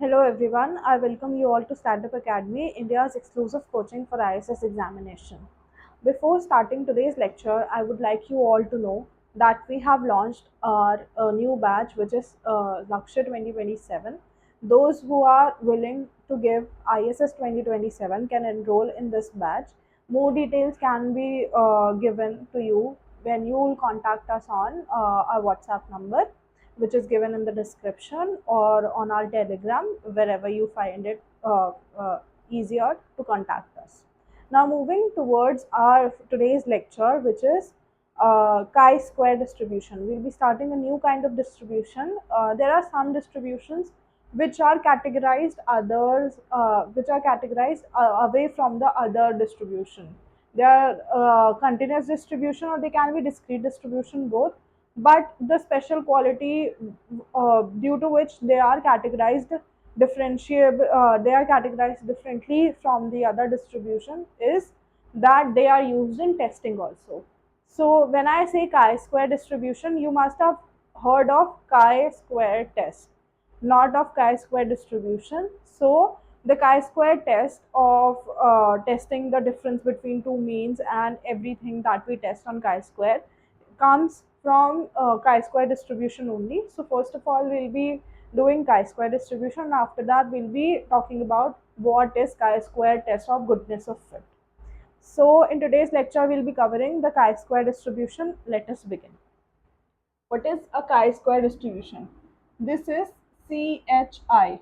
Hello everyone, I welcome you all to Stand Up Academy, India's exclusive coaching for ISS examination. Before starting today's lecture, I would like you all to know that we have launched our new batch which is Lakshya 2027. Those who are willing to give ISS 2027 can enroll in this batch. More details can be given to you when you will contact us on our WhatsApp number, which is given in the description, or on our Telegram, wherever you find it easier to contact us. Now, moving towards our today's lecture, which is chi-square distribution. We'll be starting a new kind of distribution. There are some distributions which are categorized away from the other distribution. They are continuous distribution, or they can be discrete distribution, both, but the special quality due to which they are categorized differently from the other distribution is that they are used in testing also. So when I say chi-square distribution, you must have heard of chi-square test, not of chi-square distribution. So the chi-square test of testing the difference between two means and everything that we test on chi-square comes from chi-square distribution only. So first of all, we'll be doing chi-square distribution. After that, we'll be talking about what is chi-square test of goodness of fit. So in today's lecture, we'll be covering the chi-square distribution. Let us begin. What is a chi-square distribution? This is CHI.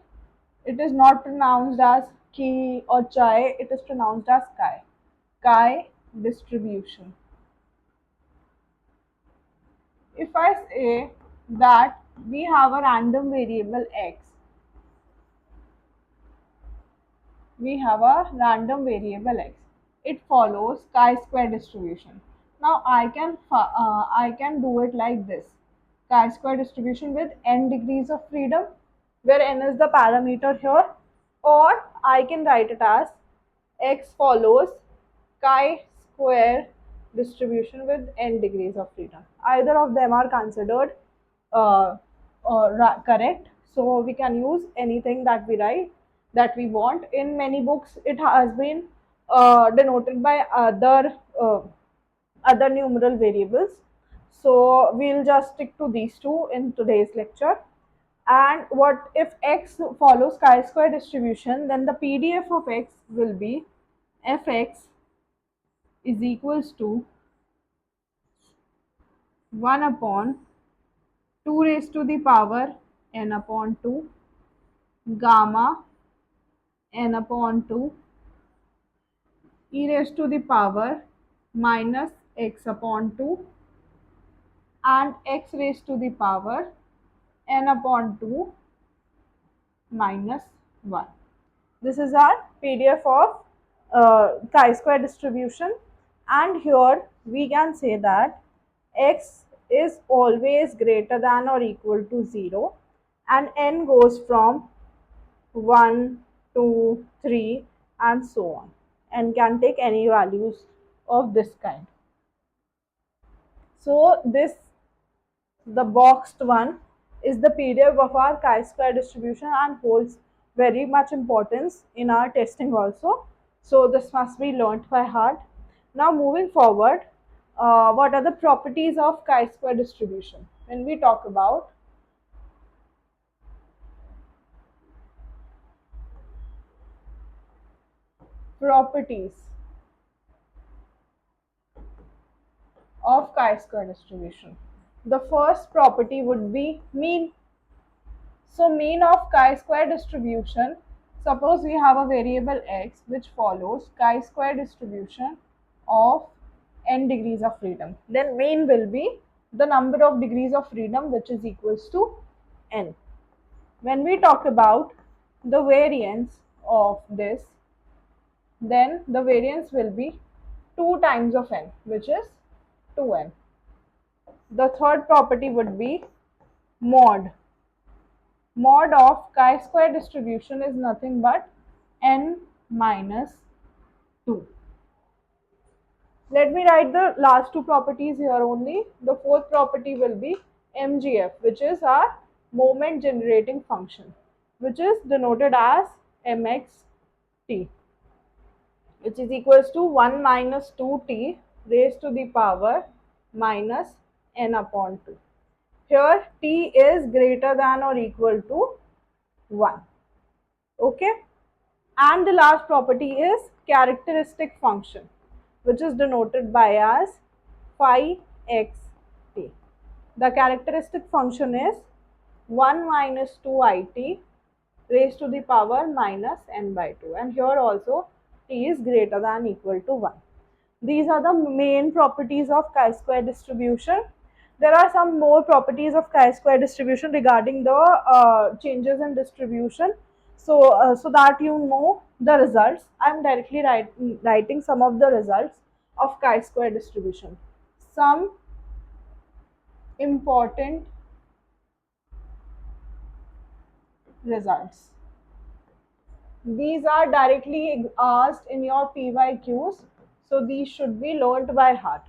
It is not pronounced as ki or chai, it is pronounced as chi. Chi distribution. If I say that we have a random variable x, it follows chi-square distribution. Now I can do it like this: chi-square distribution with n degrees of freedom, where n is the parameter here, or I can write it as x follows chi-square distribution with n degrees of freedom. Either of them are considered correct. So we can use anything that we write that we want. In many books, it has been denoted by other numeral variables. So we'll just stick to these two in today's lecture. And what if x follows chi-square distribution? Then the PDF of x will be fx is equals to 1 upon 2 raised to the power n upon 2 gamma n upon 2 e raised to the power minus x upon 2 and x raised to the power n upon 2 minus 1. This is our PDF of chi-square distribution, and here we can say that x is always greater than or equal to 0, and n goes from 1, 2, 3 and so on, and can take any values of this kind. So the boxed one is the PDF of our chi-square distribution and holds very much importance in our testing also. So this must be learnt by heart. Now moving forward, what are the properties of chi-square distribution? When we talk about properties of chi-square distribution, the first property would be mean. So mean of chi-square distribution, suppose we have a variable x which follows chi-square distribution of n degrees of freedom, then mean will be the number of degrees of freedom which is equals to n. When we talk about the variance of this, then the variance will be 2 times of n, which is 2n. The third property would be mod. Mod of chi-square distribution is nothing but n minus 2. Let me write the last two properties here only. The fourth property will be MGF, which is our moment generating function. which is denoted as mxt, which is equals to 1 minus 2t raised to the power minus n upon 2. Here t is greater than or equal to 1. Okay. And the last property is characteristic function, which is denoted by as phi xt. The characteristic function is 1 minus 2it raised to the power minus n by 2, and here also t is greater than equal to 1. These are the main properties of chi-square distribution. There are some more properties of chi-square distribution regarding the changes in distribution. So that you know the results, I am directly writing some of the results of chi-square distribution. Some important results. These are directly asked in your PYQs, so these should be learnt by heart.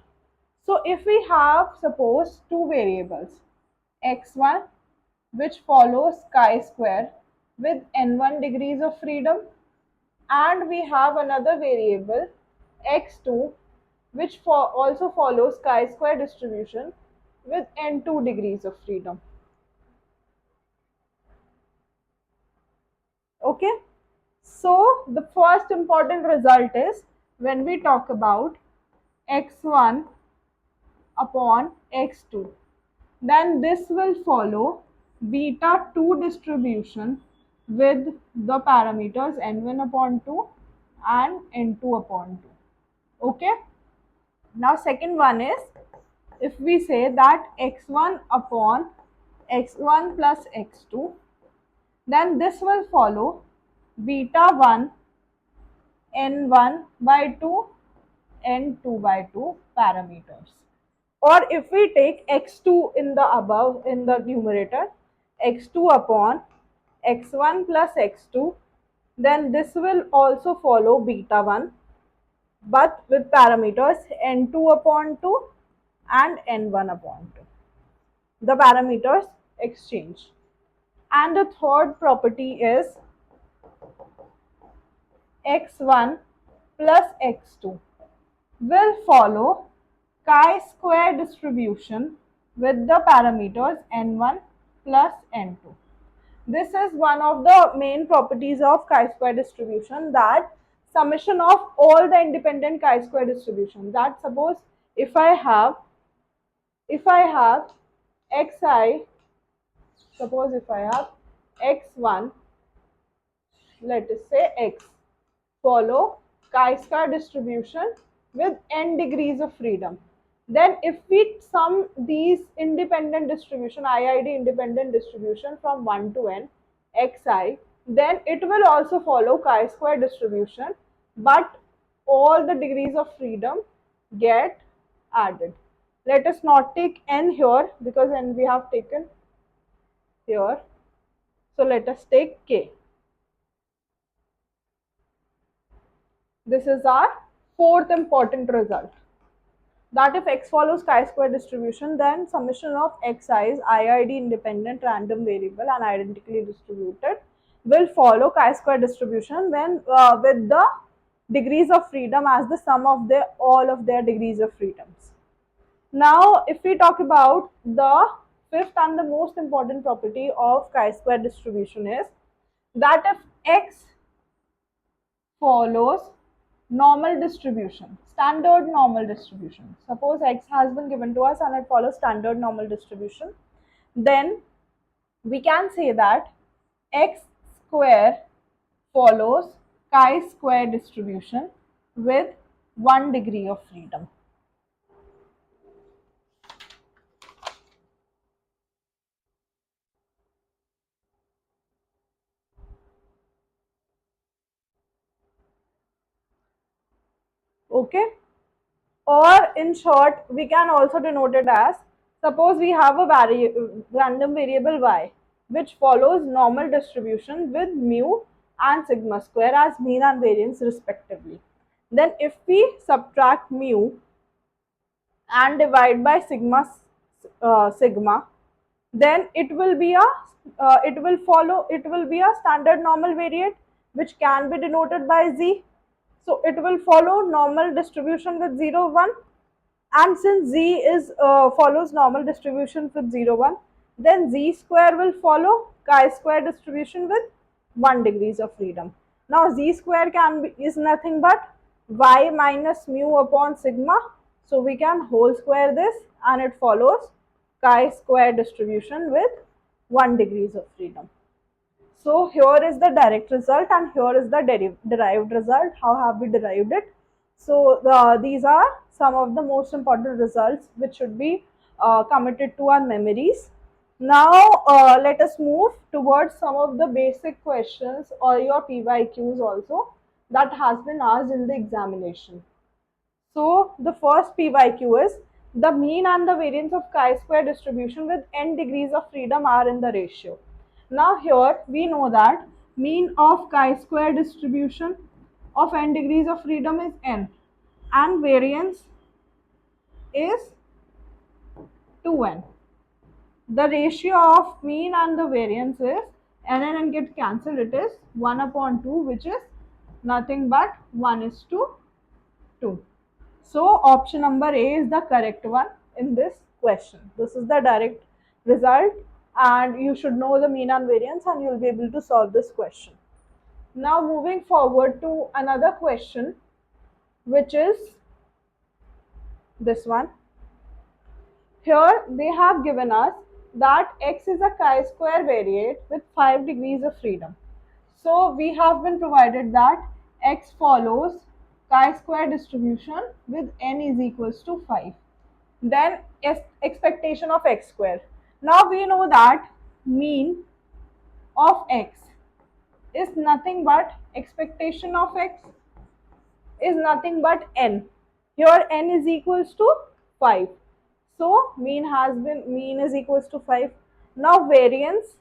So if we have, suppose, two variables, x1 which follows chi-square with n1 degrees of freedom, and we have another variable x2 which also follows chi-square distribution with n2 degrees of freedom. Okay, so the first important result is when we talk about x1 upon x2, then this will follow beta 2 distribution with the parameters n1 upon 2 and n2 upon 2. Okay. Now second one is, if we say that x1 upon x1 plus x2, then this will follow beta 1 n1 by 2 n2 by 2 parameters. Or if we take x2 in the above, in the numerator, x2 upon x1 plus x2, then this will also follow beta 1 but with parameters n2 upon 2 and n1 upon 2. The parameters exchange. And the third property is x1 plus x2 will follow chi-square distribution with the parameters n1 plus n2. This is one of the main properties of chi-square distribution, that summation of all the independent chi-square distribution. That suppose if I have xi, suppose if I have x1, let us say x, follow chi-square distribution with n degrees of freedom. Then if we sum these independent distribution, IID independent distribution from 1 to n, xi, then it will also follow chi-square distribution, but all the degrees of freedom get added. Let us not take n here because n we have taken here. So let us take k. This is our fourth important result, that if x follows chi-square distribution, then summation of xi's IID independent random variable and identically distributed will follow chi-square distribution when with the degrees of freedom as the sum of all of their degrees of freedoms. Now, if we talk about the fifth and the most important property of chi-square distribution is that if x follows normal distribution, standard normal distribution. Suppose x has been given to us and it follows standard normal distribution, then we can say that x square follows chi-square distribution with 1 degree of freedom. Okay. Or in short, we can also denote it as, suppose we have a random variable y which follows normal distribution with mu and sigma square as mean and variance respectively. Then if we subtract mu and divide by sigma, then it will be a standard normal variate which can be denoted by z. So it will follow normal distribution with 0 1, and since z is follows normal distribution with 0 1, then z square will follow chi-square distribution with 1 degrees of freedom. Now z square is nothing but y minus mu upon sigma, so we can whole square this and it follows chi-square distribution with 1 degrees of freedom. So here is the direct result and here is the derived result. How have we derived it? So these are some of the most important results which should be committed to our memories. Now let us move towards some of the basic questions or your PYQs also that has been asked in the examination. So the first PYQ is the mean and the variance of chi-square distribution with n degrees of freedom are in the ratio. Now here we know that mean of chi-square distribution of n degrees of freedom is n and variance is 2n. The ratio of mean and the variance is n and n get cancelled, it is 1 upon 2, which is nothing but 1:2. So option number A is the correct one in this question. This is the direct result and you should know the mean and variance and you will be able to solve this question. Now moving forward to another question, which is this one. Here they have given us that x is a chi-square variate with 5 degrees of freedom. So we have been provided that x follows chi-square distribution with n is equals to 5. Then expectation of x square. Now we know that mean of x is nothing but expectation of x is nothing but n. Here n is equals to 5. So mean is equals to 5. Now variance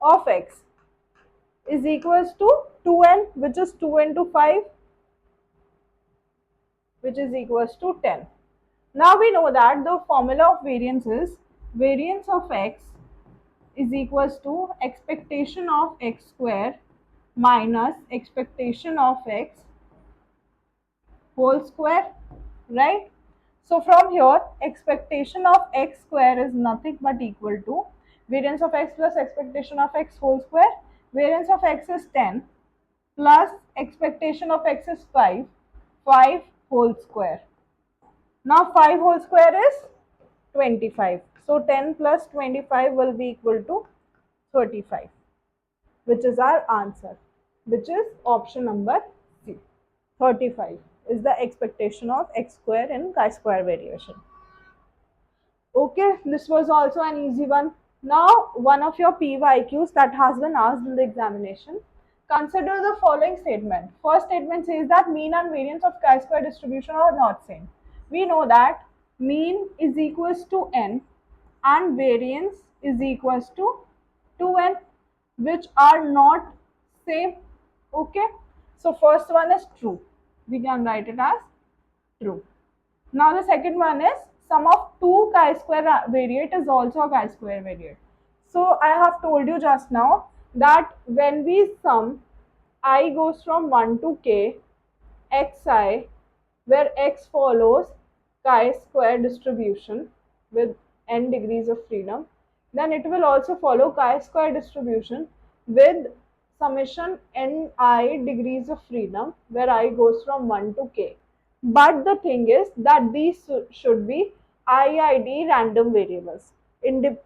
of x is equals to 2n, which is 2 into 5, which is equals to 10. Now we know that the formula of variance is variance of x is equals to expectation of x square minus expectation of x whole square, right? So from here, expectation of x square is nothing but equal to variance of x plus expectation of x whole square. Variance of x is 10 plus expectation of x is 5, 5 whole square. Now 5 whole square is 25. So 10 plus 25 will be equal to 35, which is our answer, which is option number C. 35 is the expectation of x square in chi-square variation. Okay, this was also an easy one. Now, one of your PYQs that has been asked in the examination. Consider the following statement. First statement says that mean and variance of chi-square distribution are not same. We know that mean is equals to n and variance is equals to 2n, which are not same. Okay, so first one is true. We can write it as true. Now the second one is sum of two chi-square variate is also a chi-square variate. So I have told you just now that when we sum I goes from 1 to k xi, where x follows chi-square distribution with n degrees of freedom, then it will also follow chi-square distribution with summation ni degrees of freedom, where I goes from 1 to k. But the thing is that these should be IID random variables,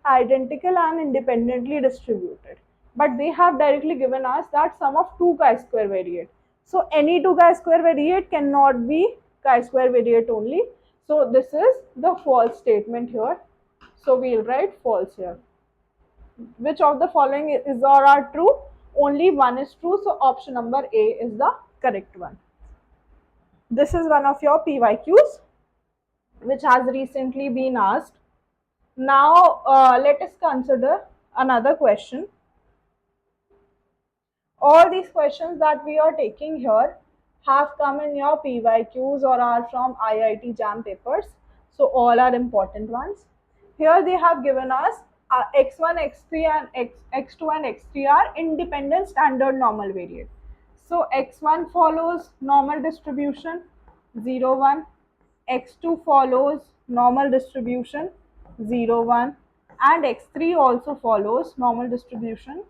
identical and independently distributed. But they have directly given us that sum of two chi-square variate. So any two chi-square variate cannot be chi-square variate only. So this is the false statement here. So we'll write false here. Which of the following is or are true? Only one is true. So option number A is the correct one. This is one of your PYQs which has recently been asked. Now let us consider another question. All these questions that we are taking here have come in your PYQs or are from IIT JAM papers. So all are important ones. Here they have given us x1, x3 and x2 and x3 are independent standard normal variate. So x1 follows normal distribution 0 1, x2 follows normal distribution 0 1, and x3 also follows normal distribution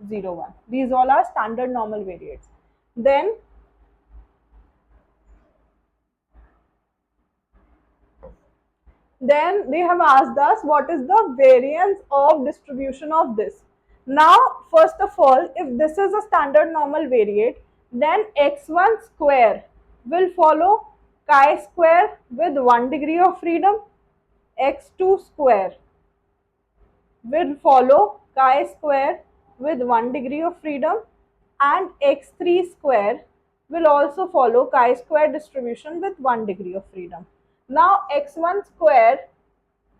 0 1. These all are standard normal variates. Then they have asked us what is the variance of distribution of this. Now, first of all, if this is a standard normal variate, then x1 square will follow chi square with 1 degree of freedom, x2 square will follow chi square with 1 degree of freedom, and x3 square will also follow chi square distribution with 1 degree of freedom. Now x1 square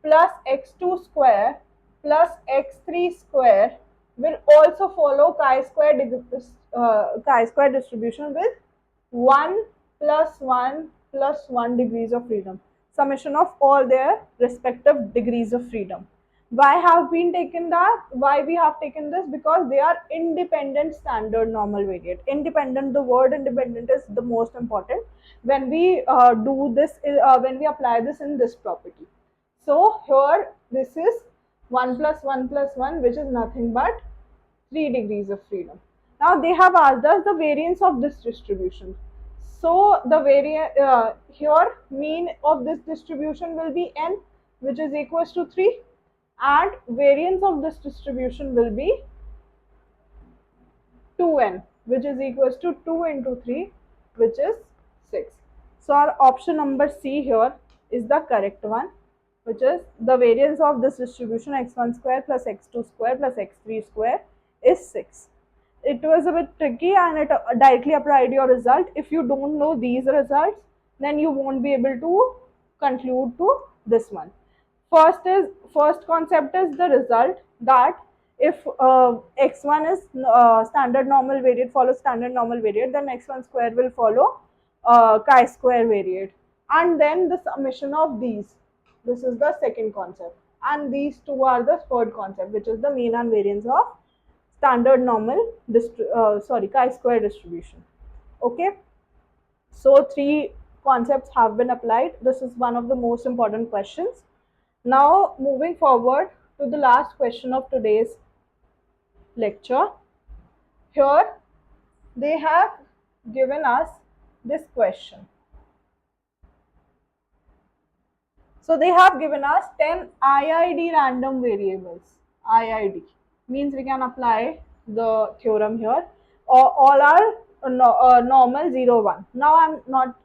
plus x2 square plus x3 square will also follow chi-square distribution with 1 plus 1 plus 1 degrees of freedom, summation of all their respective degrees of freedom. Why have been taken that? Why we have taken this? Because they are independent standard normal variate. Independent, the word independent is the most important when we do this, when we apply this in this property. So here this is 1 plus 1 plus 1, which is nothing but 3 degrees of freedom. Now they have asked us the variance of this distribution. So the here mean of this distribution will be n, which is equals to 3, and variance of this distribution will be 2n, which is equals to 2 into 3, which is 6. So our option number C here is the correct one, which is the variance of this distribution x1 square plus x2 square plus x3 square is 6. It was a bit tricky and it directly applied your result. If you don't know these results, then you won't be able to conclude to this one. First concept is the result that if x1 is standard normal variate, follows standard normal variate, then x1 square will follow chi square variate, and then the summation of these. This is the second concept, and these two are the third concept, which is the mean and variance of standard normal chi-square distribution. Okay, so three concepts have been applied. This is one of the most important questions. Now moving forward to the last question of today's lecture. Here they have given us this question. So they have given us 10 IID random variables. IID means we can apply the theorem here. All are normal 0, 1. Now I'm not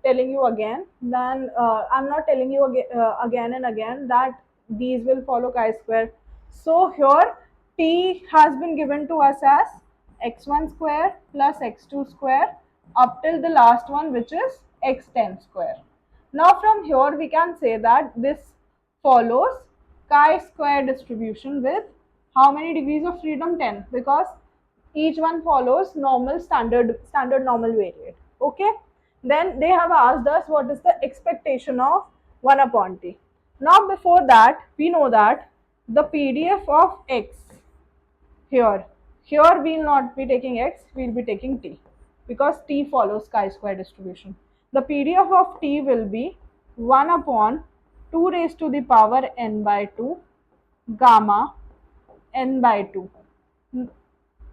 telling you again. Then I'm not telling you again and again that these will follow chi-square. So here t has been given to us as x1 square plus x2 square up till the last one, which is x10 square. Now from here we can say that this follows chi-square distribution with how many degrees of freedom? 10, because each one follows normal standard normal variate. Okay, then they have asked us what is the expectation of 1 upon t. Now before that, we know that the PDF of x here we will not be taking x, we will be taking t, because t follows chi-square distribution. The PDF of t will be 1 upon 2 raised to the power n by 2 gamma n by 2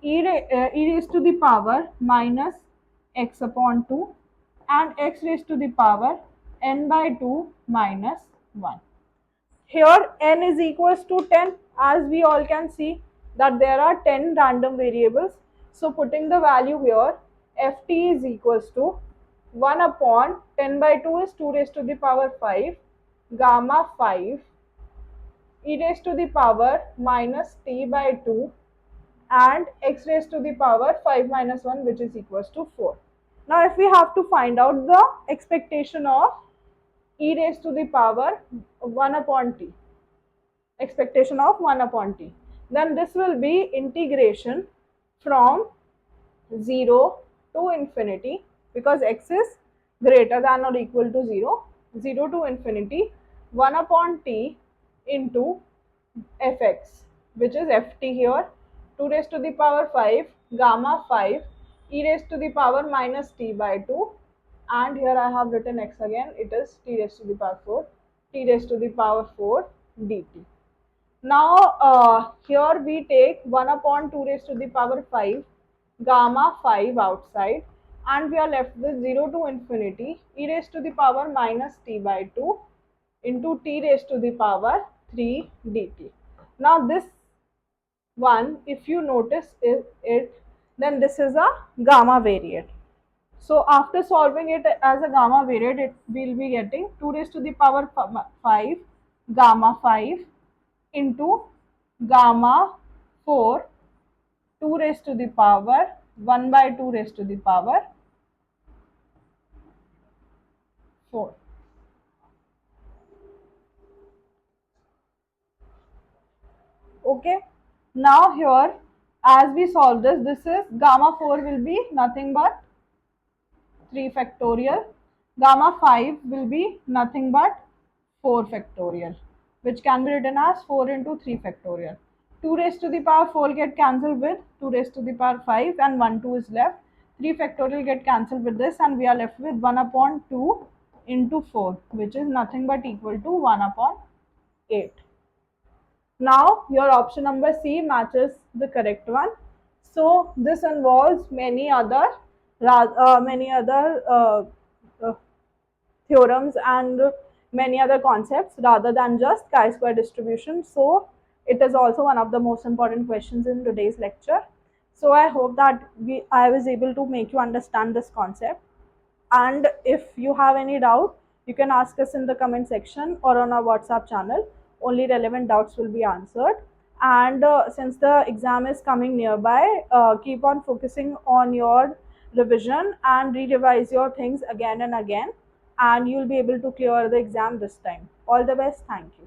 e raised to the power minus x upon 2 and x raised to the power n by 2 minus 1. Here n is equals to 10, as we all can see that there are 10 random variables. So putting the value here, ft is equals to 1 upon 10 by 2 is 2 raised to the power 5 gamma 5 e raised to the power minus t by 2 and x raised to the power 5 minus 1, which is equals to 4. Now if we have to find out the expectation of e raised to the power 1 upon t, expectation of 1 upon t, then this will be integration from 0 to infinity, because x is greater than or equal to 0, 0 to infinity 1 upon t into fx, which is ft here, 2 raised to the power 5 gamma 5 e raised to the power minus t by 2, and here I have written x again, it is t raised to the power 4, t raised to the power 4 dt. Now here we take 1 upon 2 raised to the power 5 gamma 5 outside, and we are left with 0 to infinity e raised to the power minus t by 2 into t raised to the power 3 dt. Now this one, if you notice it, then this is a gamma variate. So after solving it as a gamma variate, it will be getting 2 raised to the power 5 gamma 5 into gamma 4 2 raised to the power 1 by 2 raised to the power 4. Okay. Now here, as we solve this, this is gamma 4 will be nothing but 3 factorial. Gamma 5 will be nothing but 4 factorial, which can be written as 4 into 3 factorial. 2 raised to the power 4 get cancelled with 2 raised to the power 5 and 1 2 is left. 3 factorial get cancelled with this, and we are left with 1 upon 2 into 4, which is nothing but equal to 1 upon 8. Now your option number C matches the correct one. So this involves many other uh, theorems and many other concepts rather than just chi-square distribution. So it is also one of the most important questions in today's lecture. So I hope that I was able to make you understand this concept. And if you have any doubt, you can ask us in the comment section or on our WhatsApp channel. Only relevant doubts will be answered. And since the exam is coming nearby, keep on focusing on your revision and re-revise your things again and again, and you'll be able to clear the exam this time. All the best. Thank you.